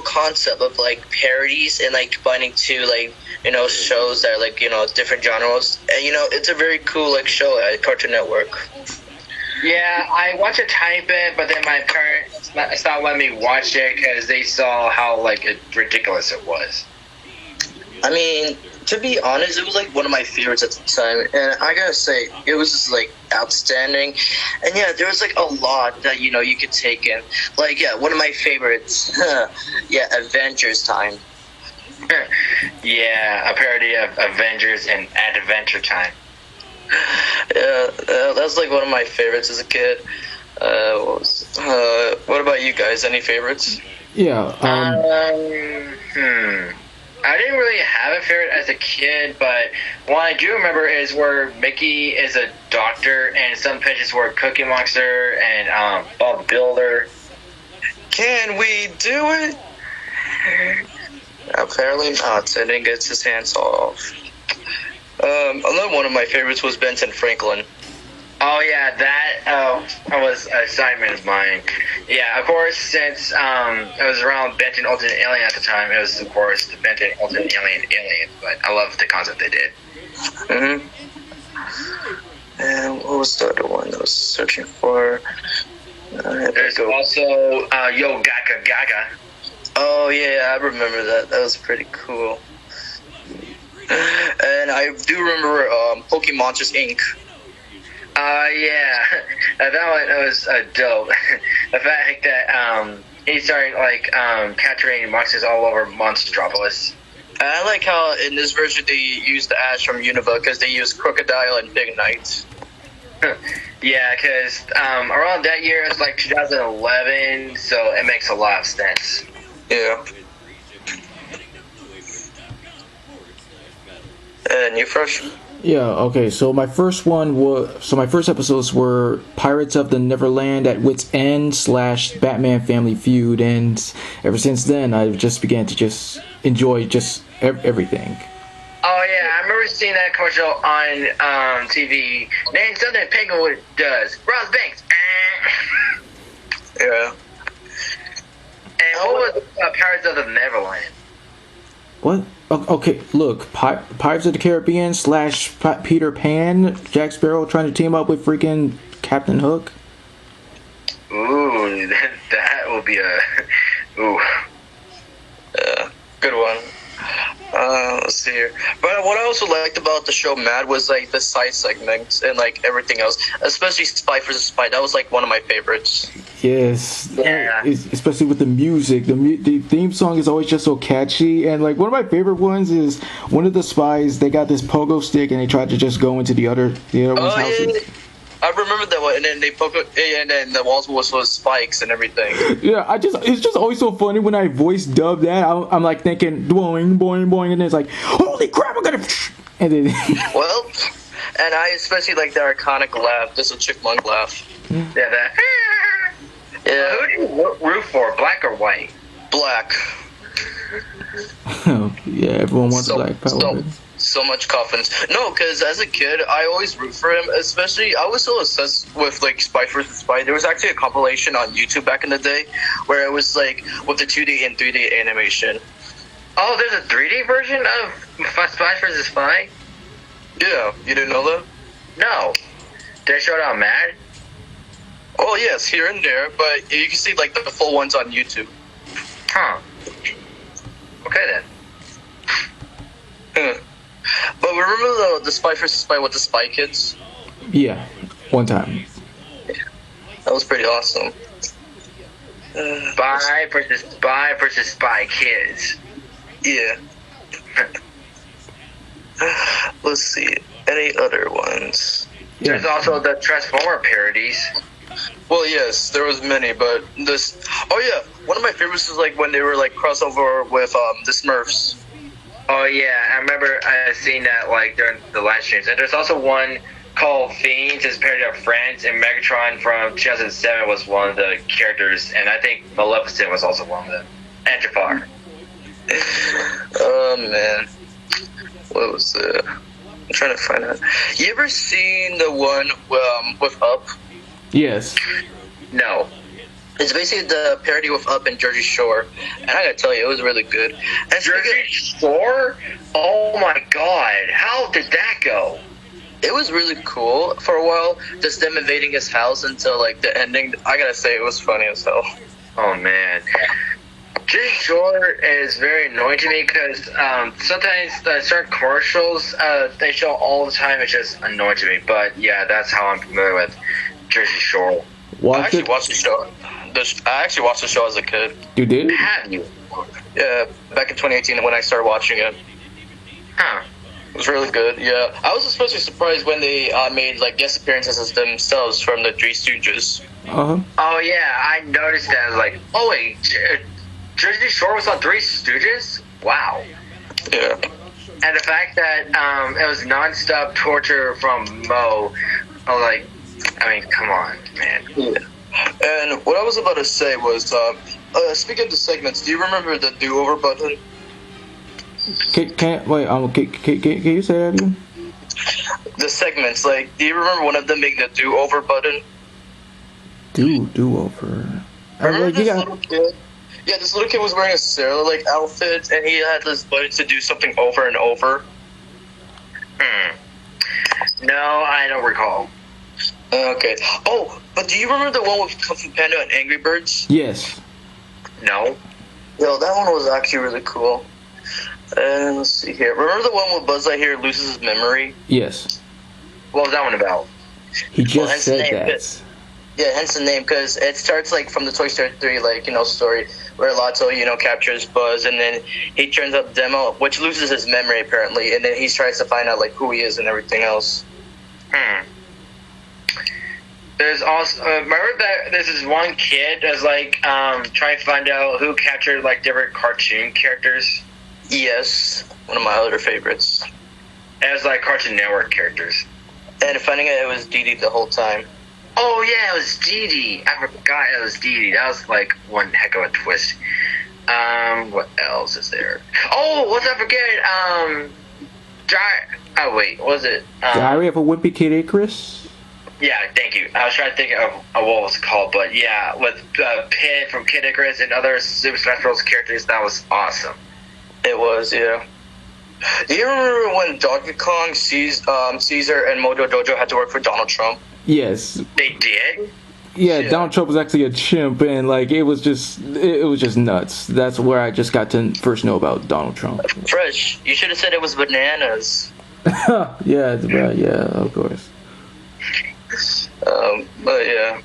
concept of like parodies and like combining two like shows that are like different genres, and it's a very cool like show at Cartoon Network. Yeah, I watched a tiny bit, but then my parents stopped letting me watch it because they saw how like ridiculous it was. I mean, to be honest, it was like one of my favorites at the time, and I gotta say, it was just like outstanding. And yeah, there was like a lot that you could take in. Like one of my favorites, Avengers Time. Yeah, a parody of Avengers and Adventure Time. Yeah, that's like one of my favorites as a kid. What about you guys? Any favorites? Yeah. I didn't really have a favorite as a kid, but one I do remember is where Mickey is a doctor, and some pages were Cookie Monster and Bob Builder. Can we do it? Apparently not. I didn't get his hands off. Another one of my favorites was Benton Franklin. Oh yeah, that was a assignment of mine. Yeah, of course, since it was around Benton Ultimate Alien at the time, it was of course the Benton Ultimate Alien. But I love the concept they did. Mhm. And what was the other one I was searching for? There's also Yo Gaga Gaga. Oh yeah, I remember that. That was pretty cool. And I do remember Pokemon Monsters Inc. Yeah, that one was dope. The fact that he started like capturing monsters all over Monstropolis. I like how in this version they used the Ash from Unova because they used Crocodile and Big Knight. Yeah, because around that year it was like 2011, so it makes a lot of sense. Yeah. And you first? Yeah, okay, so my first episodes were Pirates of the Neverland at Wit's End / Batman Family Feud, and ever since then I've just began to just enjoy just everything. Oh yeah, I remember seeing that commercial on TV. Name something Penguin does. Ross Banks. Yeah. And what was Pirates of the Neverland? What? Okay, look, Pirates of the Caribbean / Peter Pan, Jack Sparrow trying to team up with freaking Captain Hook. Ooh, that will be a... Ooh. Good one. Let's see here. But what I also liked about the show Mad was like the side segments and like everything else, especially Spy vs. Spy. That was like one of my favorites. Yes, yeah. Especially with the music. The theme song is always just so catchy, and like one of my favorite ones is one of the spies. They got this pogo stick and they tried to just go into the other one's houses. Yeah. I remember that one, and then they poke it, and then the walls was full of spikes and everything. Yeah, it's just always so funny when I voice dub that. I'm like thinking boing boing boing, and then it's like holy crap, I'm gonna, and then well, and I especially like the iconic laugh, just a chipmunk laugh. Yeah, that. Yeah. Who do you root for, black or white? Black. Yeah, everyone wants black power. So much confidence. No, because as a kid, I always root for him. Especially, I was so obsessed with like Spy vs. Spy. There was actually a compilation on YouTube back in the day where it was like with the 2D and 3D animation. Oh, there's a 3D version of Spy vs. Spy? Yeah, you didn't know that? No. Did it show it on Mad? Oh yes, here and there, but you can see like the full ones on YouTube. Huh. Okay then. But remember the Spy vs. Spy with the Spy Kids? Yeah, one time. Yeah, that was pretty awesome. Spy versus Spy Kids. Yeah. Let's see. Any other ones? Yeah. There's also the Transformer parodies. Well, yes, there was many, but this... Oh, yeah, one of my favorites is, like, when they were, like, crossover with the Smurfs. Oh, yeah, I remember seeing that, like, during the live streams. And there's also one called Fiends, it's parody of Friends, and Megatron from 2007 was one of the characters, and I think Maleficent was also one of them. And Jafar. Oh, man. What was it? I'm trying to find out. You ever seen the one with Up? Yes. No. It's basically the parody with Up and Jersey Shore, and I gotta tell you, it was really good. And Jersey Shore? Oh my god, how did that go? it was really cool for a while, just them invading his house until like the ending. I gotta say, it was funny as hell. Oh man. Jersey Shore is very annoying to me because sometimes certain commercials they show all the time. It's just annoying to me. But yeah, that's how I'm familiar with Jersey Shore. I actually watched the show. I actually watched the show as a kid. You did? Have you? Yeah, back in 2018 when I started watching it. Huh. It was really good. Yeah, I was especially surprised when they made like guest appearances as themselves from the Three Stooges. Uh-huh. Oh yeah, I noticed that. I was like, oh wait, Jersey Shore was on Three Stooges? Wow. Yeah. And the fact that it was nonstop torture from Mo, I was like, I mean, come on, man. Yeah. And what I was about to say was, speaking of the segments, do you remember the do-over button? Can you say that again? The segments, like, do you remember one of them being the do-over button? Do-over. Remember this little kid? Yeah, this little kid was wearing a sailor-like outfit, and he had this button to do something over and over. No, I don't recall. Okay. Oh, but do you remember the one with Kung Fu Panda and Angry Birds? Yes. No. Yo, that one was actually really cool. And let's see here. Remember the one where Buzz Lightyear loses his memory? Yes. What was that one about? He just hence said the name, that. Yeah, hence the name, because it starts like from the Toy Story 3, like, story where Lotso, captures Buzz, and then he turns up Demo, which loses his memory apparently, and then he tries to find out like who he is and everything else. There's also remember that there's this one kid that's like trying to find out who captured like different cartoon characters. Yes, one of my other favorites. It was like Cartoon Network characters. And finding out it was Dee Dee the whole time. Oh yeah, it was Dee Dee. I forgot it was Dee Dee. That was like one heck of a twist. What else is there? Oh, let's not forget. Oh wait, what was it? Diary of a Wimpy Kid Icarus? Yeah, thank you. I was trying to think of what it was called, but yeah, with Pit from Kid Icarus and other Super Smash Bros. Characters, that was awesome. It was, yeah. Do you remember when Donkey Kong, Caesar, and Mojo Dojo had to work for Donald Trump? Yes. They did? Yeah, Donald Trump was actually a chimp, and like it was just nuts. That's where I just got to first know about Donald Trump. Fresh. You should have said it was bananas. Yeah, of course. But yeah.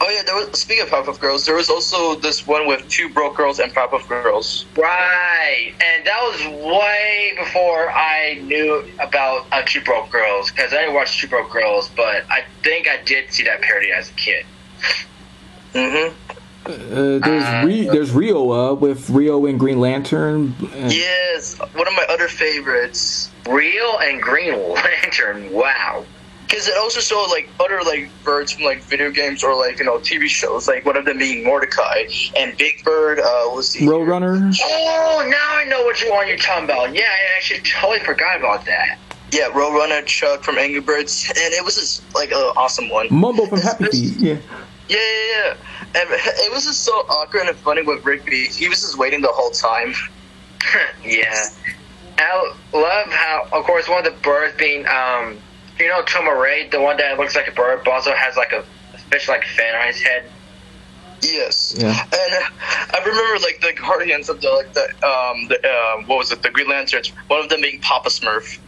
Oh yeah, there was. Speaking of Powerpuff Girls, there was also this one with Two Broke Girls and Powerpuff Girls. Right, and that was way before I knew about Two Broke Girls, because I didn't watch Two Broke Girls, but I think I did see that parody as a kid. There's Rio with Rio and Green Lantern. Yes, one of my other favorites. Rio and Green Lantern, wow. Because it also showed like other like birds from like video games or like TV shows, like one of them being Mordecai and Big Bird. Was the Roadrunner. Oh, now I know which one you're talking about. Yeah, I actually totally forgot about that. Yeah, Roadrunner, Chuck from Angry Birds, and it was just like an awesome one. Mumbo from Happy Feet. Yeah. Yeah. And it was just so awkward and funny with Rigby. He was just waiting the whole time. Yeah. I love how, of course, one of the birds being Tomaray, the one that looks like a bird, but also has like a fish-like fan on his head. Yes. Yeah. And I remember like the guardians of what was it? The Green Lanterns. One of them being Papa Smurf.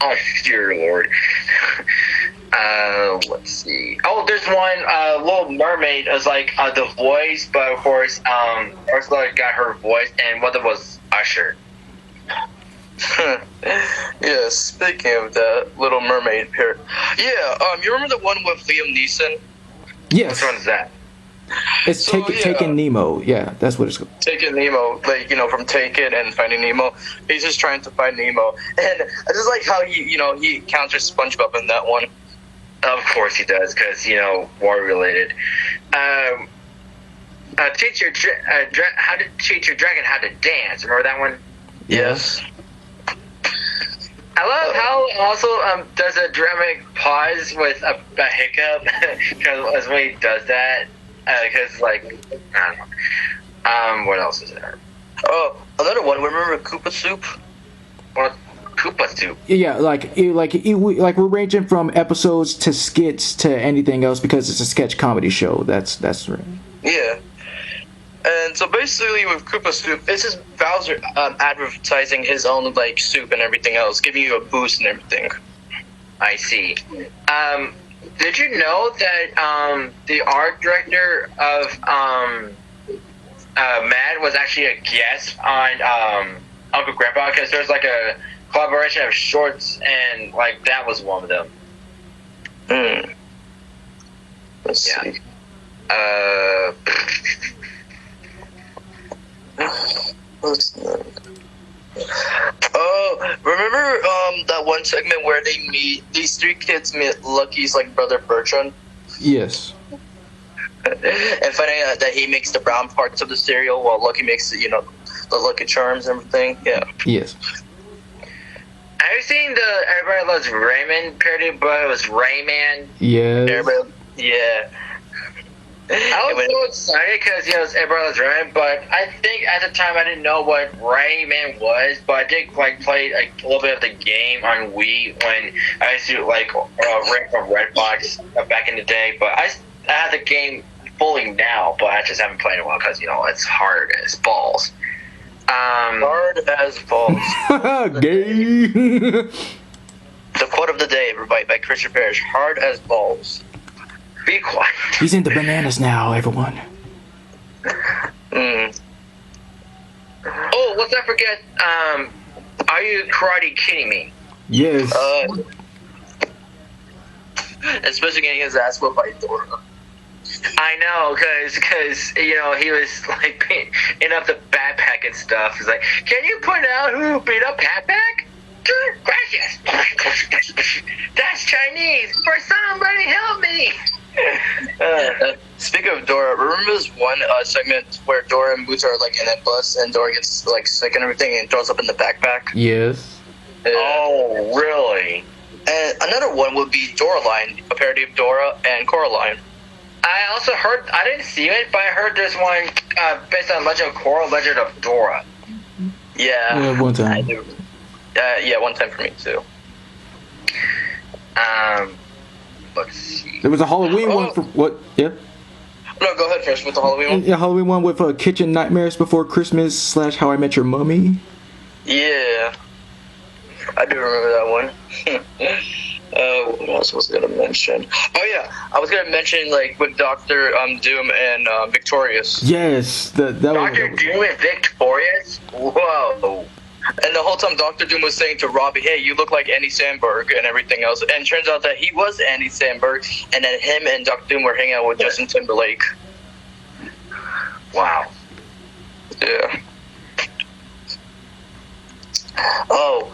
Oh dear Lord. Let's see. Oh, there's one Little Mermaid is like the voice, but of course Ursula got her voice, and one of them was Usher. Yeah, speaking of that Little Mermaid here. Yeah, you remember the one with Liam Neeson? Yes. Which one is that? It's Taking Nemo. Yeah, that's what it's called. Taking Nemo, like, from Taken and Finding Nemo. He's just trying to find Nemo. And I just like how he counters SpongeBob in that one. Of course he does, because, war related. Teach your how to teach your dragon how to dance. Remember that one? Yes. I love how also there's a dramatic pause with a hiccup because when he does that, because like I don't know. What else is there? Oh, another one. Remember Koopa Soup? What Koopa Soup? Yeah, like we're ranging from episodes to skits to anything else because it's a sketch comedy show. That's right. Yeah. And so basically with Koopa Soup, it's just Bowser advertising his own like soup and everything else, giving you a boost and everything. I see. Did you know that the art director of Mad was actually a guest on Uncle Grandpa? Because there's like a collaboration of shorts, and like that was one of them. Let's see. Oh, remember that one segment where these three kids meet Lucky's like brother Bertrand? Yes. And finding out that he makes the brown parts of the cereal while Lucky makes the Lucky Charms and everything. Yeah. Yes. Have you seen the Everybody Loves Raymond parody, but it was Rayman? Yes. Yeah. I was so excited because it's Everybody Loves Raymond, but I think at the time I didn't know what Rayman was, but I did like play a little bit of the game on Wii when I used to like rent from Redbox back in the day. But I have the game fully now, but I just haven't played it in a while because it's hard as balls. Hard as balls. Gay. The quote of the day, everybody, by Christian Parrish. Hard as balls. Be quiet. He's into bananas now, everyone. Oh, let's not forget. Are you karate kidding me? Yes. Especially getting his ass whooped by Dora. I know, because he was like beating up the backpack and stuff. He's like, can you point out who beat up backpack? Gracias. That's Chinese. For somebody help me. Speaking of Dora, remember this one segment where Dora and Boots are like in a bus and Dora gets like sick and everything and throws up in the backpack? Yes. Oh, really? And another one would be Doraline, a parody of Dora and Coraline. I also heard, I didn't see it, but I heard there's one based on Legend of Korra, Legend of Dora. Yeah. One time. I do. Yeah, one time for me too. Let's see. There was a Halloween one for what? Yeah. No, go ahead first with the Halloween one. Yeah, Halloween one with Kitchen Nightmares Before Christmas / How I Met Your Mummy. Yeah. I do remember that one. What else was I gonna mention? Oh yeah, I was gonna mention like with Doctor Doom and Victorious. Yes, that Doctor Doom and Victorious. Whoa! And the whole time Doctor Doom was saying to Robbie, "Hey, you look like Andy Samberg," and everything else. And turns out that he was Andy Samberg, and then him and Doctor Doom were hanging out with Justin Timberlake. Wow. Yeah. Oh,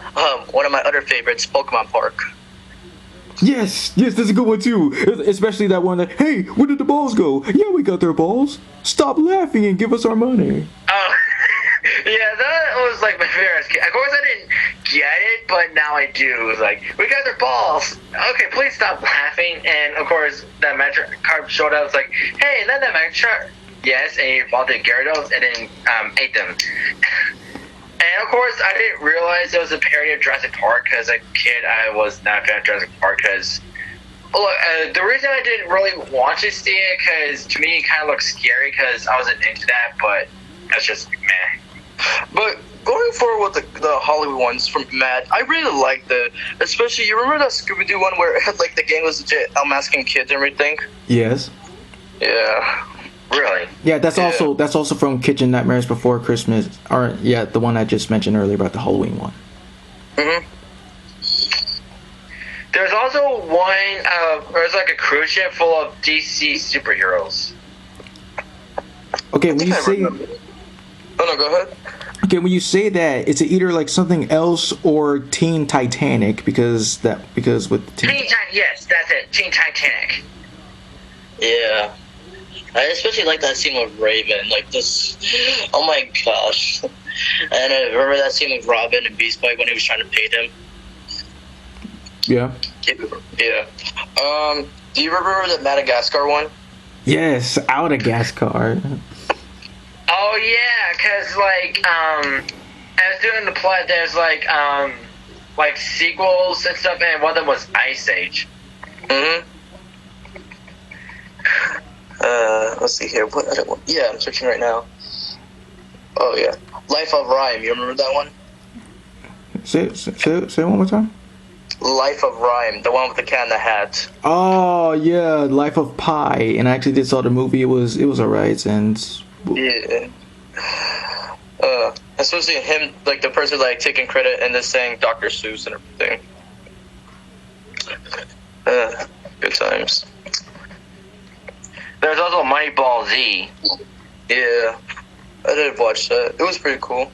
one of my other favorites, Pokemon Park. Yes, that's a good one too. Especially that one that, hey, where did the balls go? Yeah, we got their balls. Stop laughing and give us our money. Oh, yeah, that was like my favorite. Of course, I didn't get it, but now I do. It was like, we got their balls. Okay, please stop laughing. And of course, that Magic card showed up. It's like, hey, is that Magic card? Yes, and he bought the Gyarados and then ate them. And of course, I didn't realize it was a parody of Jurassic Park because as a kid, I was not a fan of Jurassic Park because the reason I didn't really want to see it because to me it kind of looked scary because I wasn't into that, but that's just meh. But going forward with the Hollywood ones from Mad, I really liked especially you remember that Scooby-Doo one where like the game was legit unmasking kids and everything? Yes. Yeah. Really? Yeah, that's also from Kitchen Nightmares Before Christmas, or the one I just mentioned earlier about the Halloween one. Mhm. There's also one. There's like a cruise ship full of DC superheroes. Okay, when you say, oh no, go ahead. Okay, when you say that, it's either like something else or Teen Titanic because with Teen Titanic, yes, that's it. Teen Titanic. Yeah. I especially like that scene with Raven, like this. Oh my gosh! And I remember that scene with Robin and Beast Boy when he was trying to pay him. Yeah. Yeah. Do you remember the Madagascar one? Yes, out of gas car. Oh yeah, because as doing the plot, there's like sequels and stuff, and one of them was Ice Age. Let's see here. What other one? Yeah, I'm searching right now. Oh yeah, Life of Rhyme. You remember that one? Say it one more time. Life of Rhyme, the one with the cat in the hat. Oh yeah, Life of Pi. And I actually did saw the movie. It was alright, and Yeah. Especially him, like the person like taking credit and just saying Dr. Seuss and everything. Good times. There's also Moneyball Z. Yeah, I did watch that. It was pretty cool.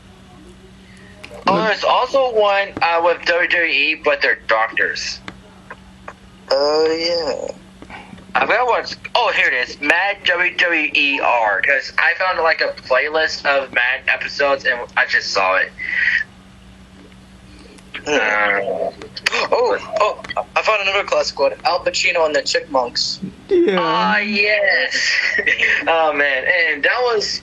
Oh, there's also one with WWE, but they're doctors. Yeah. I've got one. Oh, here it is. Mad WWER. Because I found like a playlist of Mad episodes and I just saw it. I found another classic one. Al Pacino and the Chickmunks. yeah. Ah, yes. Oh, man. And that was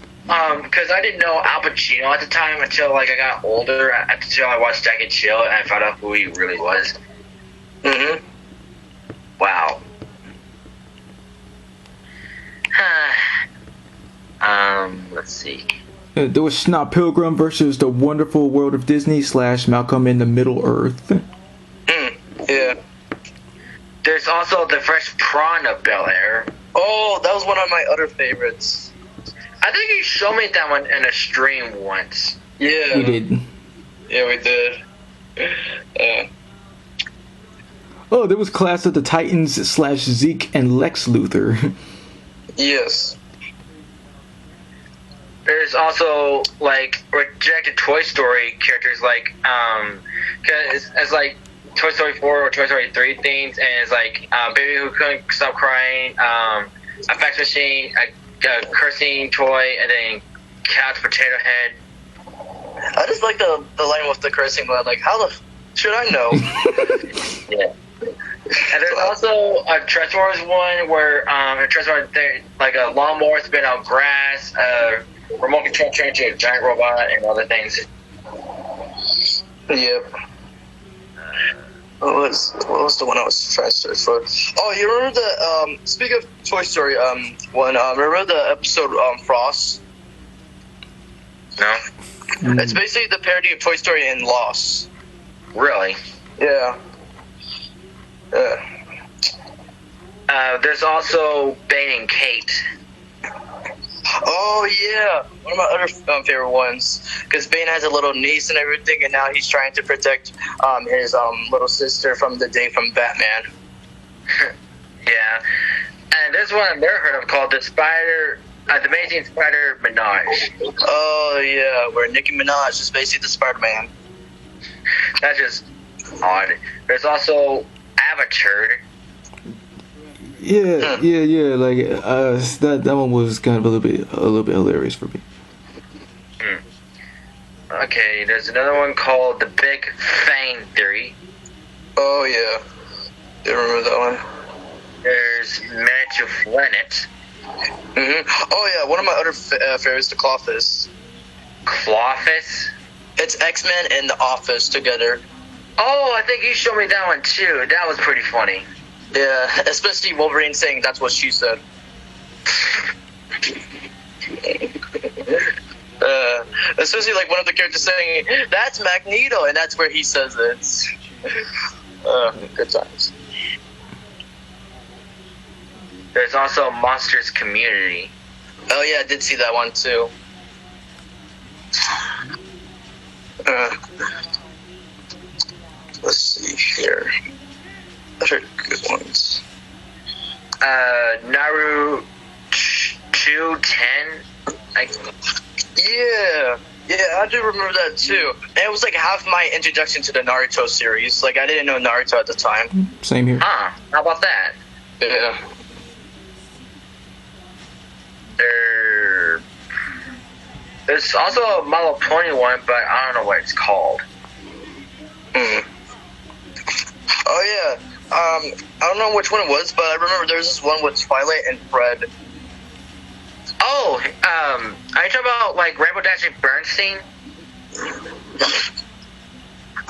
because I didn't know Al Pacino at the time until like I got older. Until I watched Jack and Chill and I found out who he really was. Wow. Let's see. There was Scott Pilgrim versus the Wonderful World of Disney / Malcolm in the Middle Earth. Yeah. There's also the Fresh Prawn of Bel Air. Oh, that was one of my other favorites. I think you showed me that one in a stream once. Yeah. We did. Yeah, we did. Oh, there was Clash of the Titans / Zeke and Lex Luthor. Yes. There's also like rejected Toy Story characters, like cause it's like Toy Story 4 or Toy Story 3 things, and it's like Baby Who Couldn't Stop Crying, a fax machine, a cursing toy, and then Couch Potato Head. I just like the line with the cursing one. Like, how the should I know? Yeah. And there's also a Transformers one where a Transformers like a lawnmower spit out grass, remote control turned into a giant robot, and other things. Yep. What was the one I was trying to search for? Oh, you remember the speak of Toy Story one? Remember the episode Frost? No. It's basically the parody of Toy Story and Lost. Really? Yeah. There's also Bane and Kate. Oh yeah, one of my other favorite ones. Because Bane has a little niece and everything, and now he's trying to protect his little sister from the day from Batman. Yeah. And there's one I've never heard of called the Amazing Spider Menage. Oh yeah, where Nicki Minaj is basically the Spider-Man. That's just odd. There's also Avatar. Yeah. Like that one was kind of a little bit hilarious for me. Okay, there's another one called The Big Fang Theory. Oh yeah, I remember that one. There's Miniature Planet. Oh yeah, one of my other favorites, The Clawfist. Clawfist? It's X-Men and The Office together. Oh, I think you showed me that one too. That was pretty funny. Yeah, especially Wolverine saying that's what she said. Especially like one of the characters saying, that's Magneto, and that's where he says it. Good times. There's also Monsters Community. Oh yeah, I did see that one too. Let's see here. Other good ones. Naru 210. Yeah, I do remember that too. And it was like half my introduction to the Naruto series. Like I didn't know Naruto at the time. Same here. Huh? How about that? Yeah. There's also a My Little Pony one, but I don't know what it's called. Oh yeah. I don't know which one it was, but I remember there was this one with Twilight and Fred. Oh, are you talking about like Rainbow Dash and Bernstein?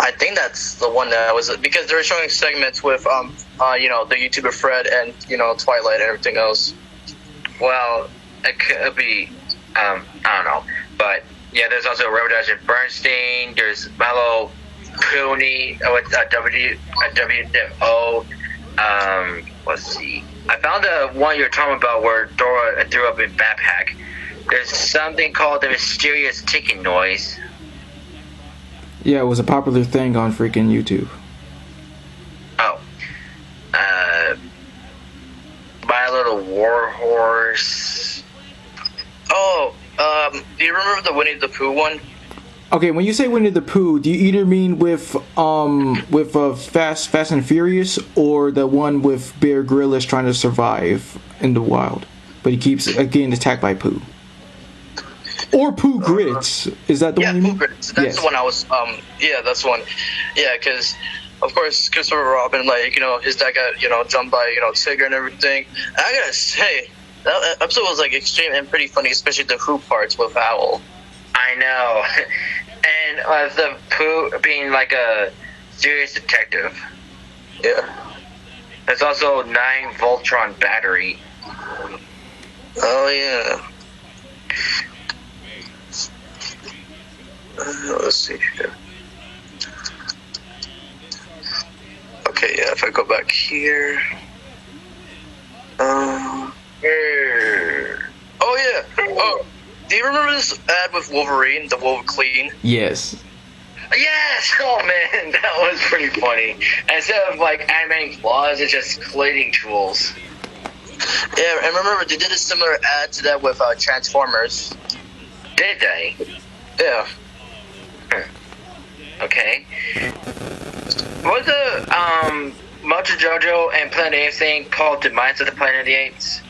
I think that's the one that was because they were showing segments with the YouTuber Fred and Twilight and everything else. Well, it could be I don't know, but yeah, there's also Rainbow Dash and Bernstein. There's Mellow Cooney with a WFO. Let's see. I found the one you're talking about where Dora threw up in backpack. There's something called the mysterious ticking noise. Yeah, it was a popular thing on freaking YouTube. Oh. My Little Warhorse. Oh, do you remember the Winnie the Pooh one? Okay, when you say Winnie the Pooh, do you either mean with Fast and Furious, or the one with Bear Grylls trying to survive in the wild, but he keeps getting attacked by Pooh? Or Pooh Grits? Is that the one you mean? Pooh Grits. That's the one I was. Yeah, that's the one. Yeah, because of course Christopher Robin, his dad got jumped by Tigger and everything. And I gotta say, that episode was extreme and pretty funny, especially the Who parts with Owl. I know. And the Pooh being like a serious detective. Yeah. There's also 9 Voltron battery. Oh yeah. Let's see here. Okay, yeah, if I go back here. Oh yeah. Oh, do you remember this ad with Wolverine, the Wolverine? Yes. Yes! Oh man, that was pretty funny. Instead of animating claws, it's just cleaning tools. Yeah, and remember they did a similar ad to that with Transformers. Did they? Yeah. Okay. What was the Mojo Jojo and Planet of the Apes thing called Demise of the Planet of the Apes?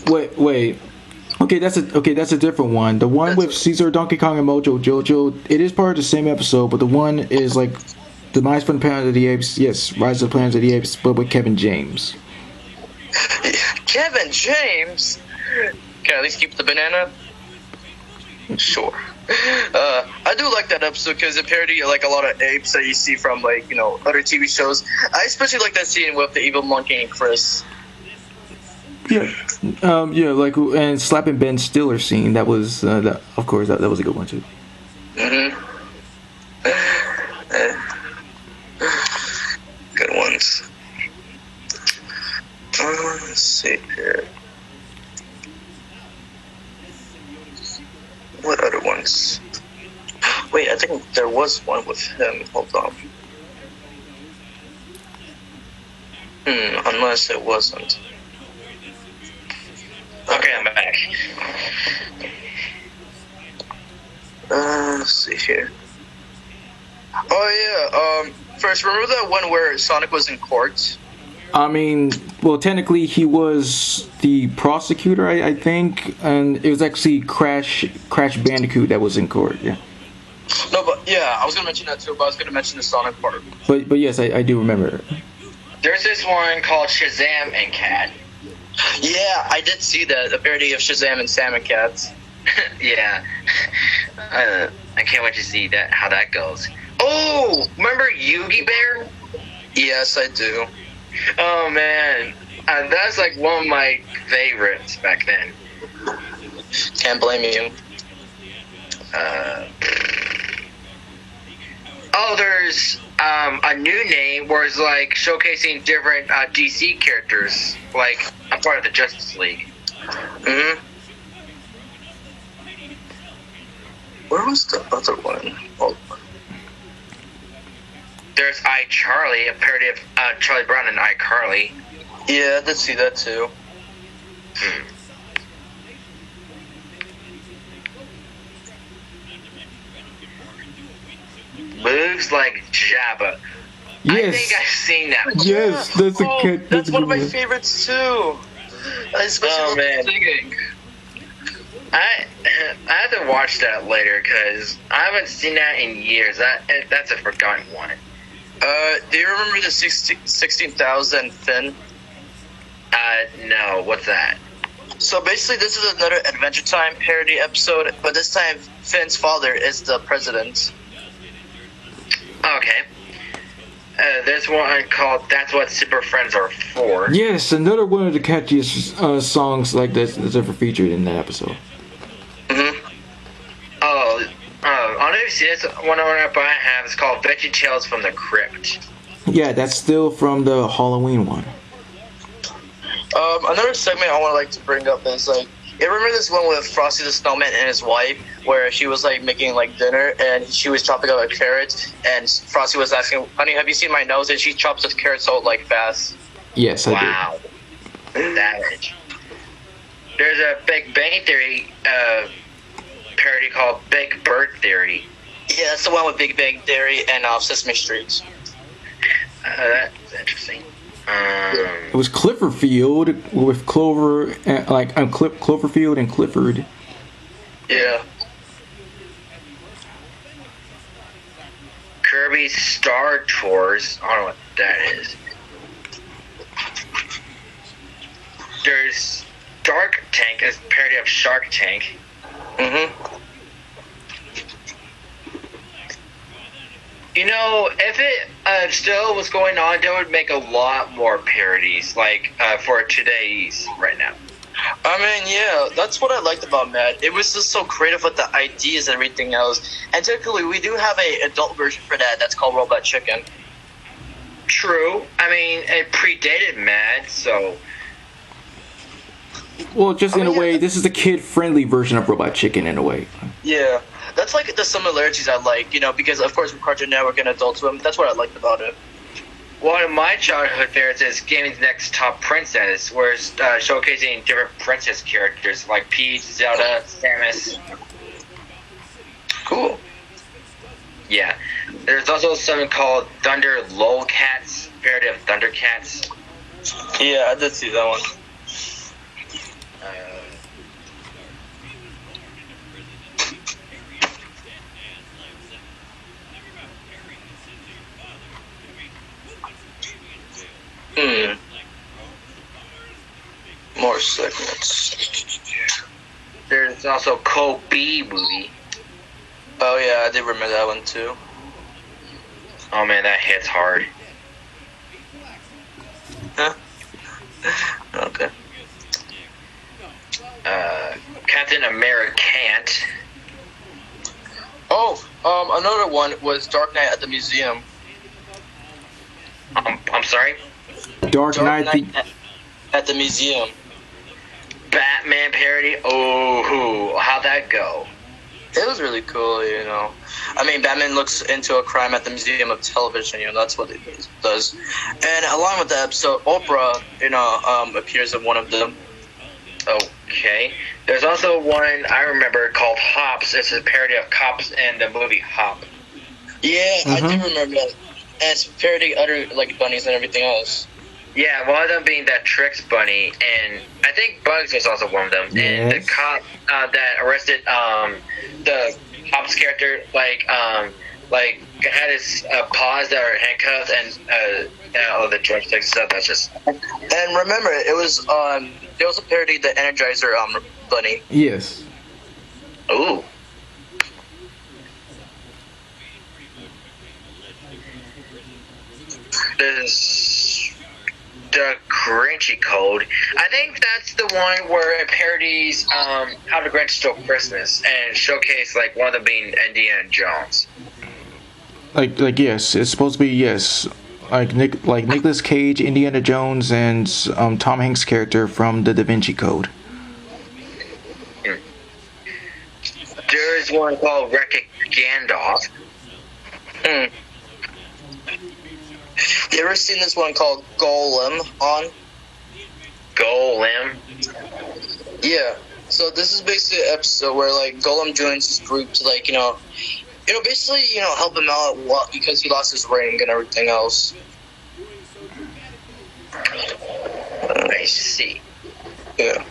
Wait. Okay, that's a different one. The one with Caesar, Donkey Kong, and Mojo Jojo, it is part of the same episode, but the one is Demise from the Planet of the Apes. Yes, Rise of the Planet of the Apes, but with Kevin James. Kevin James? Can I at least keep the banana? Sure. I do like that episode because it parodied a lot of apes that you see from other TV shows. I especially like that scene with the evil monkey and Chris. Yeah, and slapping Ben Stiller scene. That was that. Of course, that was a good one too. Good ones. Let's see here. What other ones? Wait, I think there was one with him. Hold on. Unless it wasn't. Okay, I'm back. Let's see here. Oh yeah. First, remember that one where Sonic was in court? I mean, well, technically he was the prosecutor, I think, and it was actually Crash Bandicoot that was in court. Yeah. No, but yeah, I was gonna mention that too. But I was gonna mention the Sonic part. But yes, I do remember. There's this one called Shazam and Cat. Yeah, I did see that, a parody of Shazam and Sam and Cats. Yeah. I can't wait to see how that goes. Oh, remember Yogi Bear? Yes, I do. Oh man, that's one of my favorites back then. Can't blame you. There's a new name where it's showcasing different DC characters. I'm part of the Justice League. Where was the other one? Oh. There's iCarly, a parody of Charlie Brown and iCarly. Yeah, I did see that too. Moves like Jabba. Yes. I think I've seen that one. Yes, that's one of my favorites too. Especially with singing. I have to watch that later because I haven't seen that in years. That's a forgotten one. Do you remember the 16,000 Finn? No. What's that? So basically, this is another Adventure Time parody episode, but this time Finn's father is the president. Okay. There's one called "That's What Super Friends Are For." Yes, another one of the catchiest songs like this that's ever featured in that episode. Oh, I don't know if you see this one I have. It's called "Veggie Tales from the Crypt." Yeah, that's still from the Halloween one. Another segment I want to bring up is you remember this one with Frosty the Snowman and his wife, where she was making dinner and she was chopping up a carrot, and Frosty was asking, "Honey, have you seen my nose?" And she chops the carrot so fast. Yes, I wow, savage. There's a Big Bang Theory parody called Big Bird Theory. Yeah, that's the one with Big Bang Theory and Sesame Street. That's interesting. It was Clifferfield with Clover, Cloverfield and Clifford. Yeah. Kirby's Star Tours. I don't know what that is. There's Dark Tank, a parody of Shark Tank. You know, if it still was going on, they would make a lot more parodies, for today's right now. I mean, yeah, that's what I liked about Mad. It was just so creative with the ideas and everything else. And technically, we do have an adult version for that that's called Robot Chicken. True. I mean, it predated Mad, so... Well, just in a way, this is the kid-friendly version of Robot Chicken in a way. Yeah. That's the similarities I like, because of course with Cartoon Network and Adult Swim, that's what I liked about it. One of my childhood favorites is Gaming's Next Top Princess, where it's showcasing different princess characters like Peach, Zelda, Samus. Cool. Yeah. There's also something called Thunder Lolcats, parody of Thundercats. Yeah, I did see that one. More segments. There's also Kobe movie. Oh yeah, I did remember that one too. Oh man, that hits hard. Huh? Okay. Captain Americant. Oh, another one was Dark Knight at the Museum. I'm sorry? Dark Knight at the Museum. Batman parody? Oh, how'd that go? It was really cool, I mean, Batman looks into a crime at the Museum of Television, that's what it does. And along with the episode, Oprah, appears in one of them. Okay. There's also one I remember called Hops. It's a parody of Cops and the movie Hop. Yeah, I do remember that. And it's parodying other, bunnies and everything else. Yeah, one of them being that Trix bunny, and I think Bugs was also one of them. Yes. And the cop that arrested the Hops character, had his paws that are handcuffed and all the joysticks stuff. That's just. And remember, it was there was a parody of the Energizer bunny. Yes. Ooh. There's the Grinchy Code. I think that's the one where it parodies How the Grinch Stole Christmas and showcase one of them being Indiana Jones. Yes, it's supposed to be Nicolas Cage, Indiana Jones, and Tom Hanks' character from the Da Vinci Code. There's one called Wreck-It Gandalf. You ever seen this one called Golem on? Golem? Yeah. So this is basically an episode where Golem joins his group to basically help him out because he lost his ring and everything else. I see. Yeah.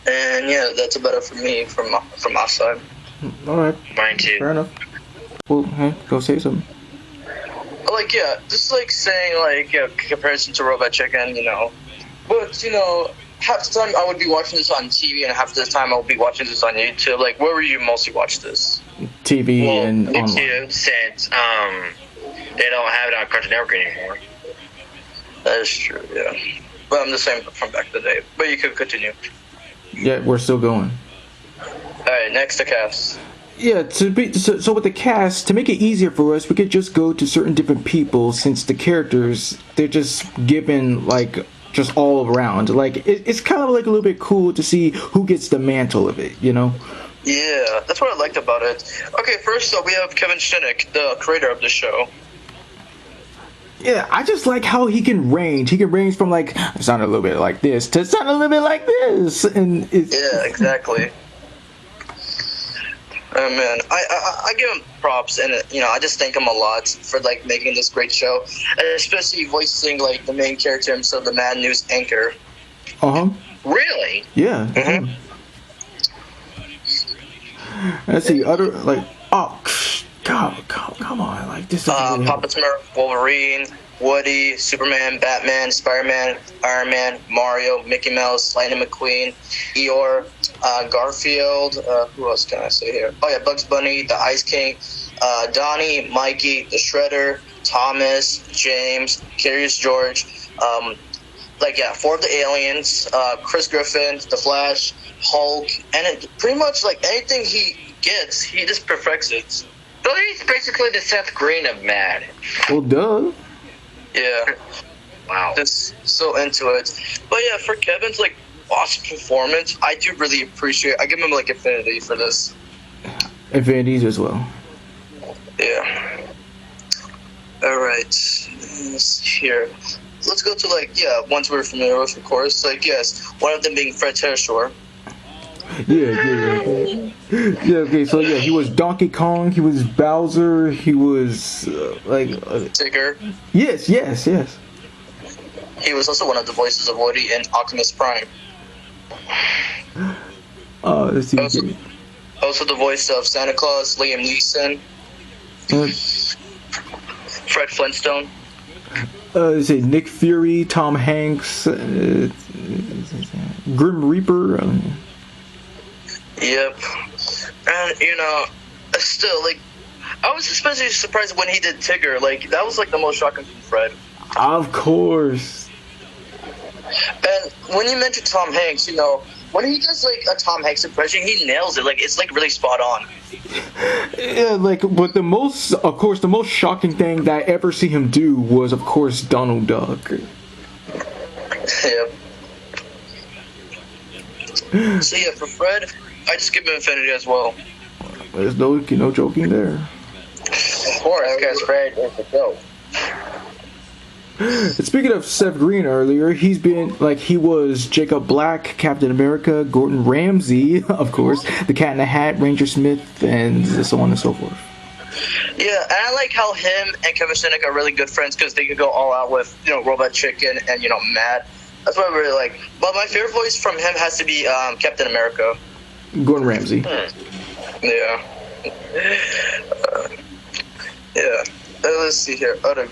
And yeah, that's about it for me from my side. All right. Mine too. Fair enough. Well, hey, go say something. Like, yeah, just like saying, like, yeah, comparison to Robot Chicken, you know. But, you know, half the time I would be watching this on TV, and half the time I would be watching this on YouTube. Like, where would you mostly watch this? TV and online. YouTube, since they don't have it on Cartoon Network anymore. That is true, yeah. But I'm the same from back in the day. But you could continue. Yeah, we're still going. Alright, next to cast. Yeah, so with the cast, to make it easier for us, we could just go to certain different people, since the characters, they're just given, like, just all around. Like, it's kind of like a little bit cool to see who gets the mantle of it, you know? Yeah, that's what I liked about it. Okay, first up, we have Kevin Shinnick, the creator of the show. Yeah, I just like how he can range. He can range from, like, sound a little bit like this to sound a little bit like this. And yeah, exactly. Oh man, I give him props, and you know, I just thank him a lot for like making this great show, and especially voicing like the main character himself, the Mad News anchor. Really? Yeah. Mm-hmm. Let's see, other like come on, like this. Papa Smurf, Wolverine, Woody, Superman, Batman, Spider-Man, Iron Man, Mario, Mickey Mouse, Lightning McQueen, Eeyore, Garfield. Who else can I say here? Oh yeah, Bugs Bunny, the Ice King, Donnie, Mikey, the Shredder, Thomas, James, Curious George. Like yeah, 4 of the aliens, Chris Griffin, the Flash, Hulk, and it, pretty much like anything he gets, he just perfects it. So he's basically the Seth Green of Mad. Well, duh. Yeah. Wow. Just so into it. But yeah, for Kevin's like awesome performance, I do really appreciate. I give him like infinity for this. Infinities as well. Yeah. All right. Here. Let's go to like ones we're familiar with, of course. Like yes, one of them being Fred Tershore. Yeah. Okay. So yeah, he was Donkey Kong. He was Bowser. He was Tigger. Yes. He was also one of the voices of Woody in Optimus Prime. Let's see. Also the voice of Santa Claus, Liam Neeson. Fred Flintstone. Let's see, Nick Fury, Tom Hanks, Grim Reaper. Yep. And, you know, still, like, I was especially surprised when he did Tigger. Like, that was, like, the most shocking from Fred. Of course. And when you mentioned Tom Hanks, you know, when he does, like, a Tom Hanks impression, he nails it. Like, it's, like, really spot on. Yeah, like, but the most shocking thing that I ever see him do was, of course, Donald Duck. Yep. So, yeah, for Fred, I just give him infinity as well. There's no joking there. Of course, because Fred is the GOAT. Speaking of Seth Green earlier, he was Jacob Black, Captain America, Gordon Ramsay, of course, the Cat in the Hat, Ranger Smith, and so on and so forth. Yeah, and I like how him and Kevin Shinnick are really good friends because they could go all out with, you know, Robot Chicken and, you know, Mad. That's what I really like. But my favorite voice from him has to be Captain America. Gordon Ramsay. Yeah. Yeah. Let's see here. Other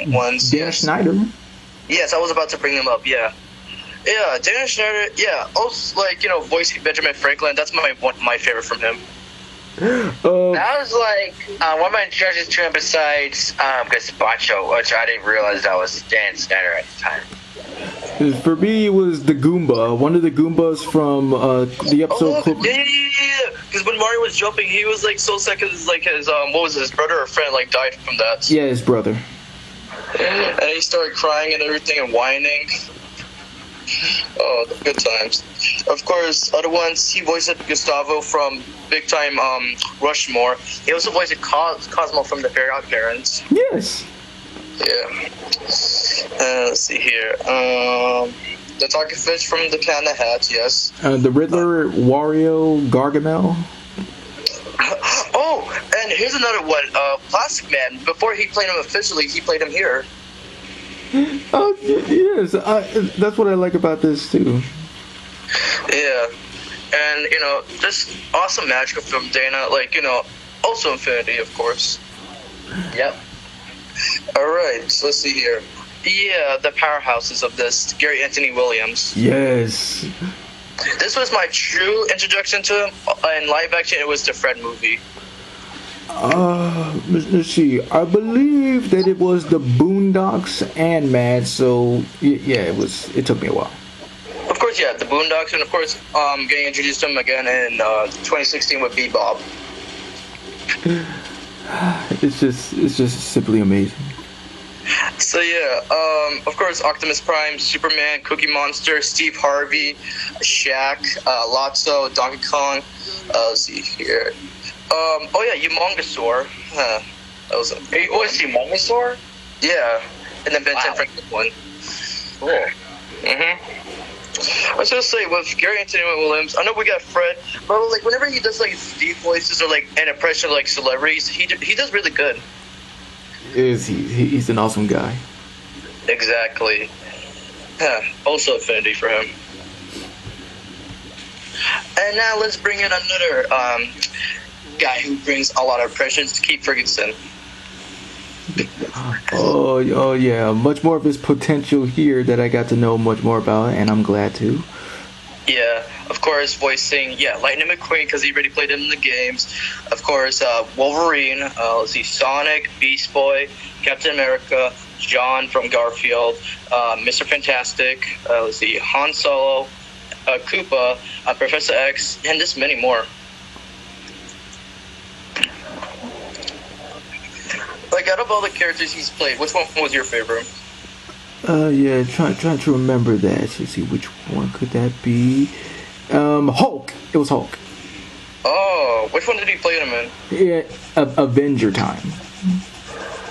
ones. Dan Schneider. Yes, I was about to bring him up. Yeah. Yeah, Dan Schneider. Yeah. Also, like, you know, voicing Benjamin Franklin. That's my favorite from him. That was like one of my judges to him besides Gazpacho, which I didn't realize that was Dan Schneider at the time. For me, it was the Goomba, one of the Goombas from the episode. Yeah. Because when Mario was jumping, he was like so sad because like his what was his brother or friend like died from that. Yeah, his brother. And he started crying and everything and whining. Oh, the good times. Of course, other ones, he voiced Gustavo from Big Time Rushmore. He also voiced Cosmo from the Fairy Godparents. Yes. Yeah. Let's see here. The Talking Fish from the Cat in the Hat, yes. The Riddler, Wario, Gargamel. Oh, and here's another one. Plastic Man. Before he played him officially, he played him here. Oh, yes. That's what I like about this, too. Yeah. And this awesome magic from Dana, also Infinity, of course. Yep. All right, so let's see here. Yeah, the powerhouses of this, Gary Anthony Williams. Yes. This was my true introduction to him. In live action, it was the Fred movie. Let's see. I believe that it was the Boondocks and Mad. So yeah, it took me a while. Of course, yeah, the Boondocks, and of course, getting introduced to him again in 2016 with Bebop. It's just simply amazing. So yeah, of course, Optimus Prime, Superman, Cookie Monster, Steve Harvey, Shaq, Lotso, Donkey Kong. Let's see here. Oh yeah, Humongosaur. That was Humongosaur? Yeah, and then Vincent Franklin one. Cool. I was gonna say with Gary Anthony Williams, I know we got Fred, but whenever he does deep voices or an impression of celebrities, he does really good. He's an awesome guy. Exactly. Also affinity for him. And now let's bring in another guy who brings a lot of impressions, Keith Ferguson. Oh yeah, much more of his potential here that I got to know much more about, and I'm glad to. Yeah, of course, voicing Lightning McQueen because he already played him in the games. Of course, Wolverine. Let's see, Sonic, Beast Boy, Captain America, John from Garfield, Mr. Fantastic. Let's see, Han Solo, Koopa, Professor X, and just many more. Out of all the characters he's played, which one was your favorite? Yeah, trying to remember that. Let's see, which one could that be? Hulk. It was Hulk. Oh, which one did he play him in? Yeah, Avenger time.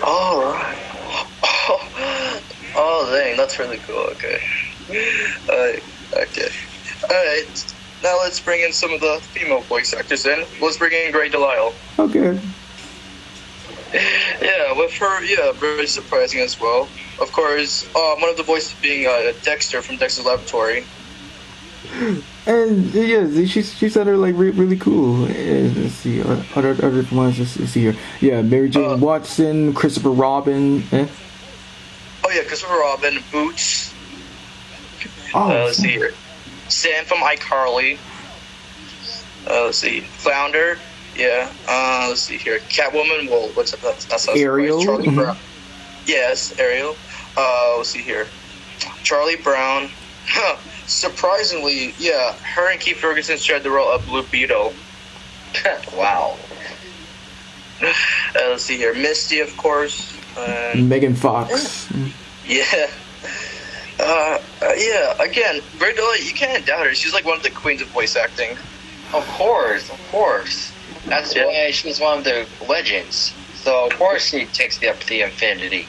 Oh, oh, dang, that's really cool. Okay. Okay. Alright, now let's bring in some of the female voice actors in. Let's bring in Grey Delisle. Okay. Yeah, with her, very surprising as well. Of course, one of the voices being Dexter from Dexter's Laboratory. And yeah, she said her really cool. Let's see, other ones. Let's see here. Yeah, Mary Jane Watson, Christopher Robin. Oh yeah, Christopher Robin, Boots. Let's see here. Sam from iCarly. Let's see, Flounder. Yeah. Let's see here. Catwoman. Well, what's up? That's Ariel. Charlie Brown. Yes, Ariel. Let's see here. Charlie Brown. Surprisingly, her and Keith Ferguson shared the role of Blue Beetle. Wow. Let's see here. Misty, of course. Megan Fox. Yeah. Yeah. Again, Grey Delisle, you can't doubt her. She's one of the queens of voice acting. Of course. That's why she's one of the legends. So of course she takes the infinity.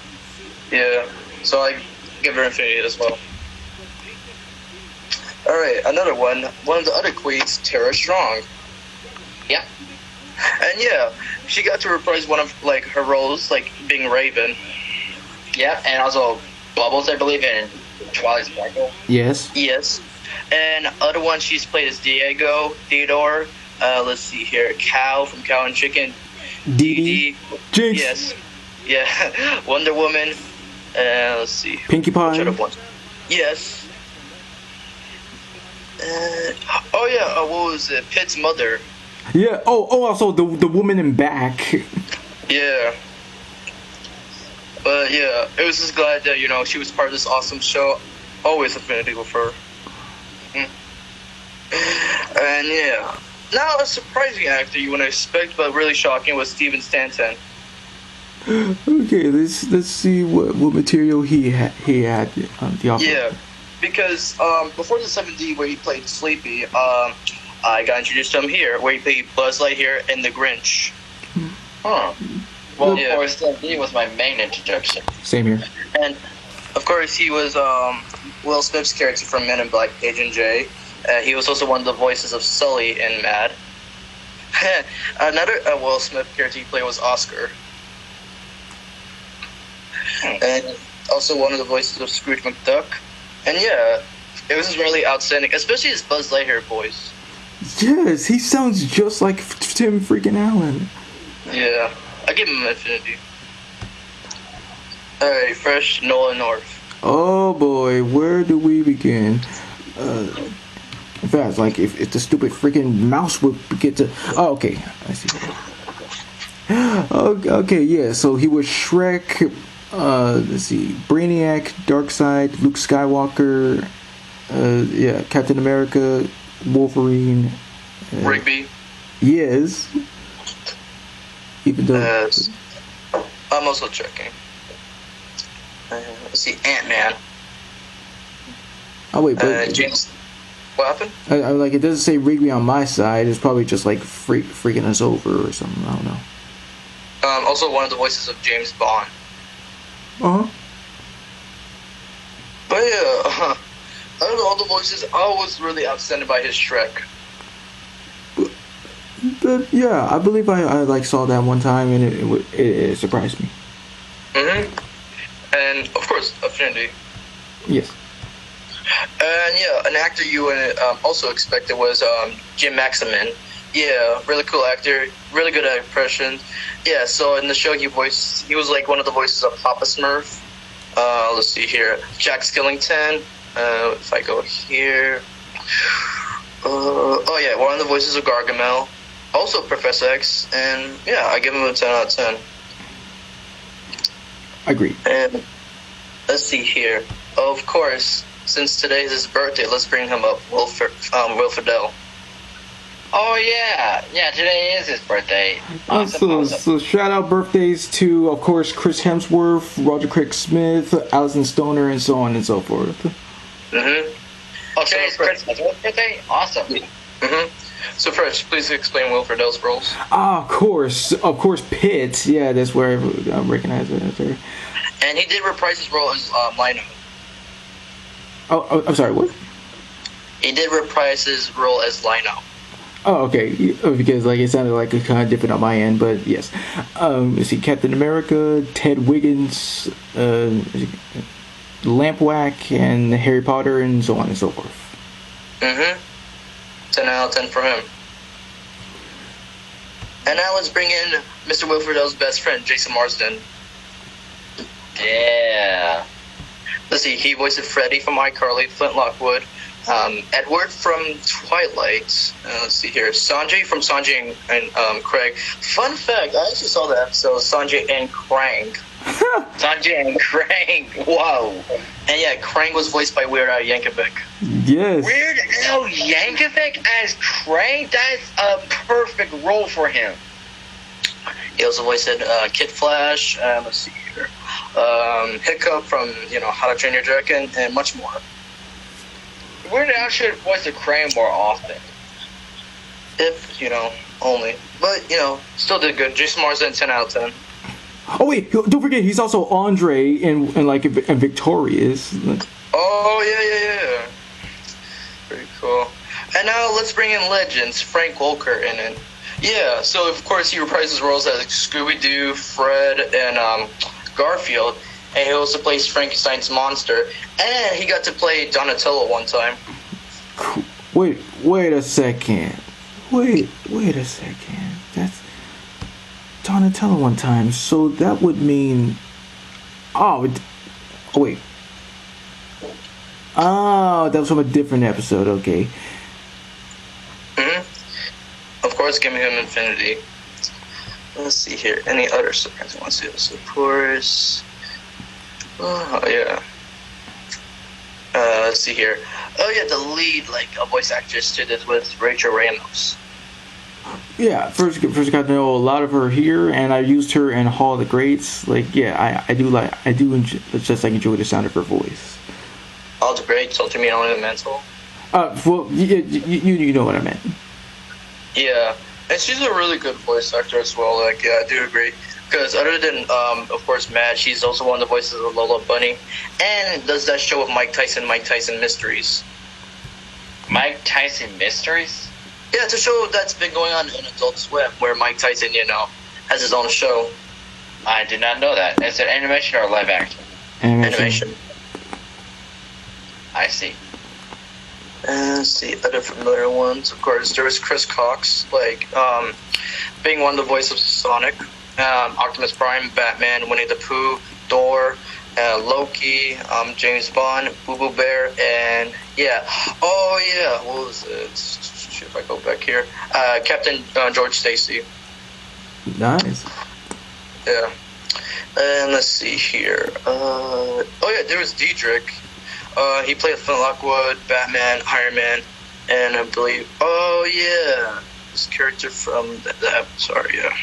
Yeah. So I give her infinity as well. All right, another one. One of the other queens, Tara Strong. Yeah. And she got to reprise one of her roles, being Raven. Yeah, and also Bubbles, I believe, in Twilight Sparkle. Yes. Yes. And other one she's played is Theodore. Let's see here. Cow from Cow and Chicken. Dee Dee. Jinx. Yes. Yeah. Wonder Woman. Let's see. Pinkie Pie. Which other one? Yes. What was it? Pitt's mother. Yeah. Oh. Also the woman in back. Yeah. But it was just glad that she was part of this awesome show. Always affinity with her. And now a surprising actor you wouldn't expect, but really shocking, was Steven Stanton. Okay, let's see what material he had the offer. Yeah, because before the 7D where he played Sleepy, I got introduced to him here where he played Buzz Lightyear in The Grinch. Huh. Well, of course, 7D was my main introduction. Same here. And of course, he was Will Smith's character from Men in Black, Agent J. He was also one of the voices of Sully in Mad. Another Will Smith character he played was Oscar. And also one of the voices of Scrooge McDuck. And it was just really outstanding, especially his Buzz Lightyear voice. Yes, he sounds just like Tim freaking Allen. Yeah, I give him Infinity. Alright, first, Noah North. Oh boy, where do we begin? In fact, like if the stupid freaking mouse would get to. Oh, okay, I see. Okay, yeah. So he was Shrek. Let's see, Brainiac, Darkseid, Luke Skywalker. Yeah, Captain America, Wolverine. Rigby. Yes. Even though. I'm also checking. Let's see, Ant-Man. Oh wait, but James. What happened? I like it doesn't say Rigby on my side. It's probably just like freaking us over or something. I don't know. Also one of the voices of James Bond. Uh huh. But yeah, out of all the voices, I was really outstanding by his Shrek. But yeah, I believe I like saw that one time and it surprised me. And of course, Affinity. Yes. And yeah, an actor you would also expected was Jim Maximin. Yeah, really cool actor, really good at impressions. Yeah, so in the show he was like one of the voices of Papa Smurf. Let's see here, Jack Skellington. If I go here, oh yeah, one of the voices of Gargamel. Also Professor X, and yeah, I give him a 10 out of 10. Agreed. And let's see here. Of course, since today is his birthday, let's bring him up. Will Friedle. Oh yeah, today is his birthday. So shout out birthdays to, of course, Chris Hemsworth, Roger Craig Smith, Alison Stoner, and so on and so forth. Oh, today's Chris Hemsworth's birthday? Awesome. So first, please explain Will Friedle's roles. Of course, Pitt. Yeah, that's where I recognize it. There. And he did reprise his role as Lino. Oh, I'm sorry. What? He did reprise his role as Lino. Oh, okay. Because like it sounded like it kind of different on my end, but yes. Let's see, Captain America, Ted Wiggins, Lampwack, and Harry Potter, and so on and so forth. 10 out of 10 for him. And now let's bring in Mr. Will Friedle's best friend, Jason Marsden. Yeah. Let's see, he voiced Freddy from iCarly, Flint Lockwood, Edward from Twilight. Let's see here, Sanjay from Sanjay and Craig. Fun fact, I actually saw that episode, Sanjay and Krang. Sanjay and Krang. Whoa. And yeah, Krang was voiced by Weird Al Yankovic. Yes. Weird Al Yankovic as Krang? That's a perfect role for him. He also voiced Kid Flash, let's see here, Hiccup from, How to Train Your Dragon, and much more. Weird Al should voice the Krang more often. If, only. But, still did good. Jason Marsden, 10 out of 10. Oh wait, don't forget he's also Andre in Victorious. Oh yeah. Pretty cool. And now let's bring in legends, Frank Welker in it. Yeah, so of course he reprises roles as Scooby-Doo, Fred, and Garfield. And he also plays Frankenstein's monster. And he got to play Donatello one time. Wait a second. Wait a second. That's Donatello one time. So that would mean... Oh, wait. Oh, that was from a different episode. Okay. Of course, giving him Infinity. Let's see here. Any other surprise I want to see this? Of course. Oh, yeah. Let's see here. Oh, yeah, the lead, a voice actress did this with Rachel Ramos. Yeah, first got to know a lot of her here, and I used her in Hall of the Greats. I do enjoy the sound of her voice. Hall of the Greats, Ultimate Elemental. Well, you know what I meant. Yeah, and she's a really good voice actor as well. I do agree. Because other than, of course, Matt, she's also one of the voices of Lola Bunny, and does that show with Mike Tyson Mysteries. Mike Tyson Mysteries? Yeah, it's a show that's been going on in Adult Swim, where Mike Tyson, has his own show. I did not know that. Is it animation or live action? Animation. I see. And let's see, other familiar ones. Of course, there was Chris Cox, being one of the voices of Sonic, Optimus Prime, Batman, Winnie the Pooh, Thor, Loki, James Bond, Boo Boo Bear, and what was it? If I go back here, Captain George Stacy. Nice. Yeah. And let's see here. There was Diedrich. He played Flint Lockwood, Batman, Iron Man, and I believe. This character from the sorry, yeah.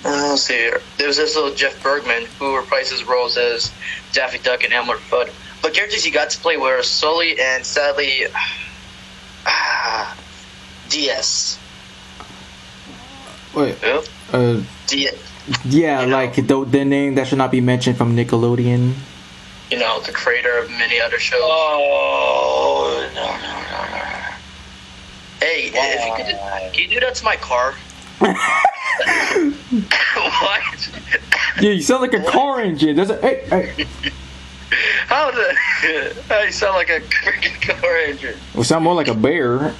Let's see here. There was also Jeff Bergman, who reprised his roles as Daffy Duck and Elmer Fudd. But characters he got to play were Sully and sadly, DS. Wait. Yeah. DS. Yeah, the name that should not be mentioned from Nickelodeon. You know, the creator of many other shows. Oh, no. Hey, if you could, can you do that to my car? What? Yeah, you sound like a car engine. Hey. How I sound like a freaking car engine. You sound more like a bear.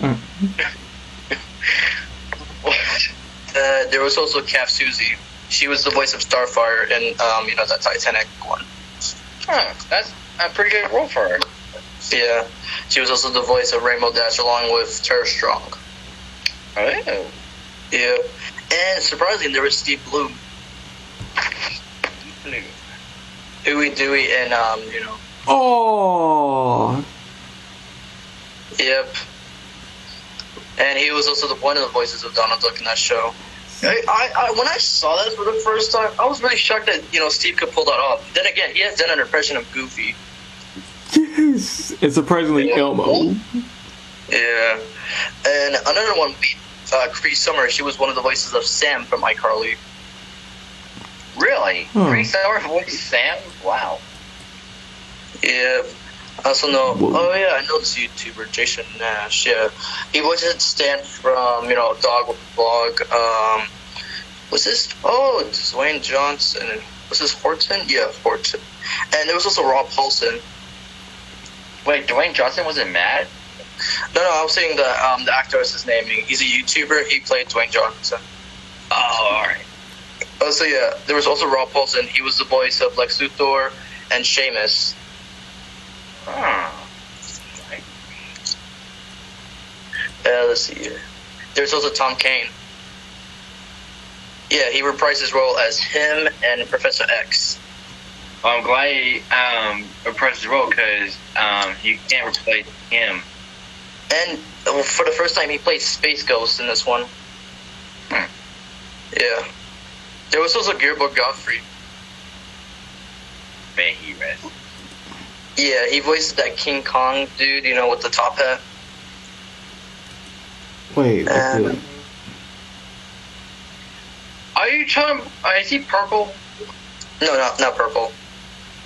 There was also Calf Susie. She was the voice of Starfire in, that Titanic one. Huh, that's a pretty good role for her. Yeah. She was also the voice of Rainbow Dash along with Tara Strong. Oh. Yeah. And surprisingly, there was Steve Bloom. Huey, Dewey, and, Oh. Yep. And he was also one of the voices of Donald Duck in that show. I when I saw that for the first time, I was really shocked that Steve could pull that off. Then again, he has done an impression of Goofy. Yes, it's surprisingly Elmo. Yeah, and another one would be Cree Summer. She was one of the voices of Sam from iCarly. Really? Cree Summer voiced Sam? Wow. Yeah. I also know. Whoa. Oh yeah, I know this YouTuber Jason Nash. Yeah, he voices Stan from Dog Vlog. Was this? Oh, Dwayne Johnson. Was this Horton? Yeah, Horton. And there was also Rob Paulson. Wait, Dwayne Johnson wasn't mad? No, I was saying the actor is his name. He's a YouTuber. He played Dwayne Johnson. Oh, all right. Oh, so yeah, there was also Rob Paulson. He was the voice of Lex Luthor and Sheamus. Let's see here. There's also Tom Kane. Yeah, he reprised his role as him and Professor X. Well, I'm glad he reprised his role because you can't replace him. And for the first time, he played Space Ghost in this one. Yeah. There was also Gilbert Gottfried. May he rest. Yeah, he voiced that King Kong dude, with the top hat. Wait, are you talking? Is he purple? No, not purple.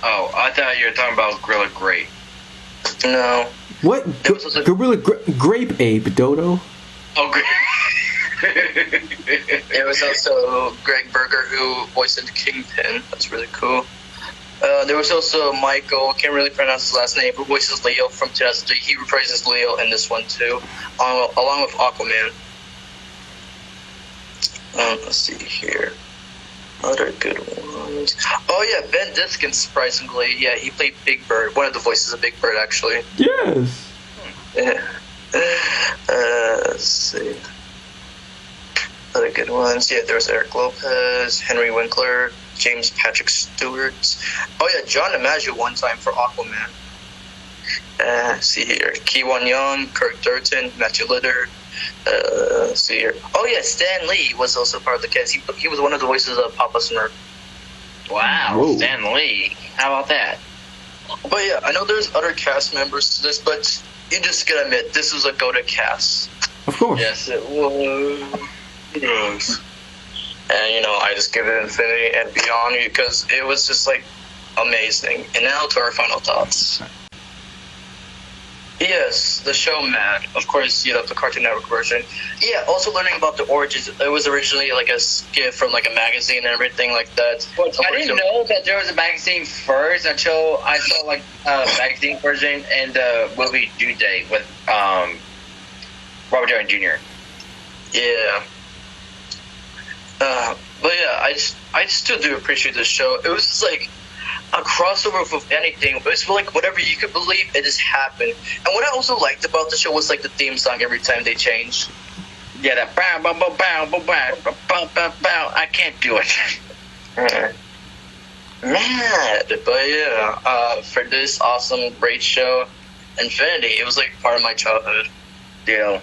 Oh, I thought you were talking about Gorilla Grape. No. What? Gorilla Grape Ape, Dodo? Oh, great. There was also Greg Berger who voiced the Kingpin. That's really cool. There was also Michael, can't really pronounce his last name, who voices Leo from 2003. He reprises Leo in this one too, along with Aquaman. Let's see here. Other good ones. Oh yeah, Ben Diskin, surprisingly. Yeah, he played Big Bird, one of the voices of Big Bird, actually. Yes. Yeah. Let's see. Other good ones. Yeah, there was Eric Lopez, Henry Winkler, James Patrick Stewart. Oh yeah, John DiMaggio one time for Aquaman. Let's see here. Kiwon Young, Kirk Durton, Matthew Lillard. Let's see here. Oh yeah, Stan Lee was also part of the cast. He was one of the voices of Papa Smurf. Wow, whoa. Stan Lee. How about that? But yeah, I know there's other cast members to this, but you just gotta admit, this was a go-to cast. Of course. Yes, it was. Yes. And I just give it infinity and beyond because it was just amazing. And now to our final thoughts. Yes, the show Mad. Of course, the Cartoon Network version. Yeah, also learning about the origins. It was originally like a skit from like a magazine and everything like that. But I didn't know that there was a magazine first until I saw like a magazine version and the movie Due Date with Robert Downey Jr. Yeah. But yeah, I still do appreciate this show. It was just like a crossover of anything. It was like whatever you could believe, it just happened. And what I also liked about the show was like the theme song every time they changed. Yeah, that bow bow bow bow bow bow bow bow bow. I can't do it. Mad, but yeah, for this awesome, great show, Infinity, it was like part of my childhood. Yeah.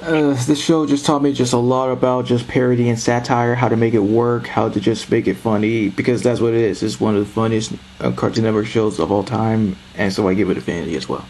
This show just taught me just a lot about just parody and satire, how to make it work, how to just make it funny, because that's what it is. It's one of the funniest Cartoon Network shows of all time, and so I give it Infinity as well.